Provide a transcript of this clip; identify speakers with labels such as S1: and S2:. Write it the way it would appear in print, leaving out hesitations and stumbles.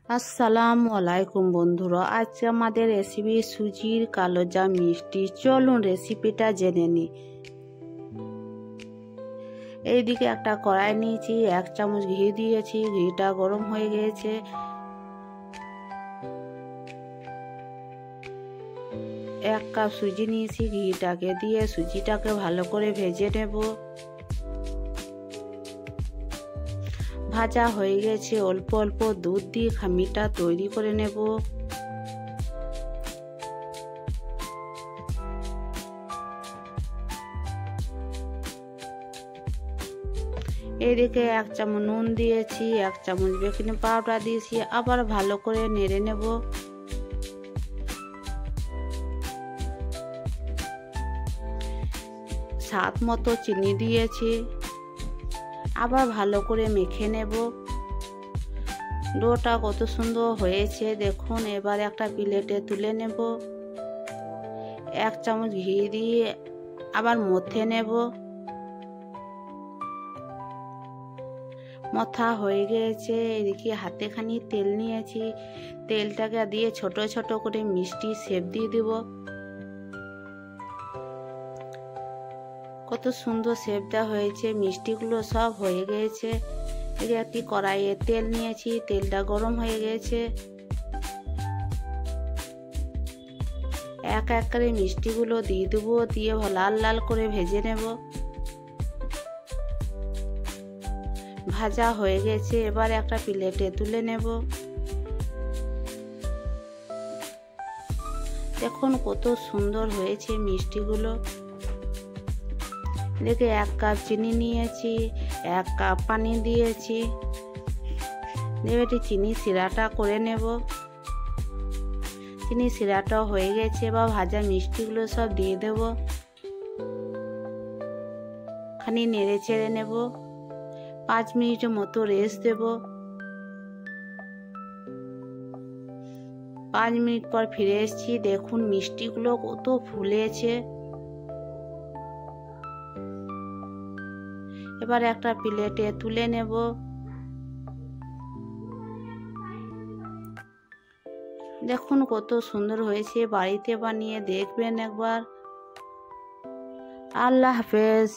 S1: আসসালামু আলাইকুম বন্ধুরা, আজকে আমাদের রেসিপি সুজির কালোজাম মিষ্টি। চলুন রেসিপিটা জেনে নিই। এইদিকে একটা কড়াই নিয়েছি, 1 চামচ ঘি দিয়েছি, ঘিটা গরম হয়ে গিয়েছে। এক কাপ সুজি নিয়েছি, ঘিটাকে দিয়ে সুজিটাকে ভালো করে ভেজে নেব। ভাজা হয়ে গেছে, অল্প অল্প দুধ দিয়ে খামিরটা তৈরি করে নেব। এদিকে 1 চামচ নুন দিয়েছি, 1 চামচ বেকিং পাউডার দিয়েছি, আবার ভালো করে নেড়ে নেব। স্বাদ মতো চিনি দিয়েছি, আবার ভালো করে মেখে নেব। ডোটা কত সুন্দর হয়েছে দেখুন। এবার একটা প্লেটে তুলে নেব। 1 চামচ ঘি দিয়ে আবার মথে নেব। মথা হয়ে গেছে। এদিকে হাতে খানি তেল নিয়েছি, তেলটাকে দিয়ে ছোট ছোট করে মিষ্টি শেপ দিয়ে দেব। কত সুন্দর শেপটা হয়েছে, মিষ্টিগুলো সব হয়ে গেছে। এই যে একটি কড়াইয়ে তেল নিয়েছি, তেলটা গরম হয়ে গেছে। এক এক করে মিষ্টিগুলো দিয়ে দেবো, দিয়ে লাল লাল করে ভেজে নেব। ভাজা হয়ে গেছে, এবার একটা প্লেটে তুলে নেব। দেখুন কত সুন্দর হয়েছে মিষ্টিগুলো। দেখে 1 কাপ চিনি নিয়েছি, 1 কাপ পানি দিয়েছি। এবারে চিনি শিরাটা করে নেব। চিনি শিরাটা হয়ে গেছে, বা ভাজা মিষ্টিগুলো সব দিয়ে দেব। খানি নেড়ে চেড়ে নেব। 5 মিনিটের মতো রেস্ট দেব। 5 মিনিট পর ফিরে এসেছি। দেখুন মিষ্টিগুলো কত ফুলেছে। এবার একটা প্লেটে তুলে নেব। দেখুন কত সুন্দর হয়েছে, বাড়িতে বানিয়ে দেখবেন একবার। আল্লাহ হাফেজ।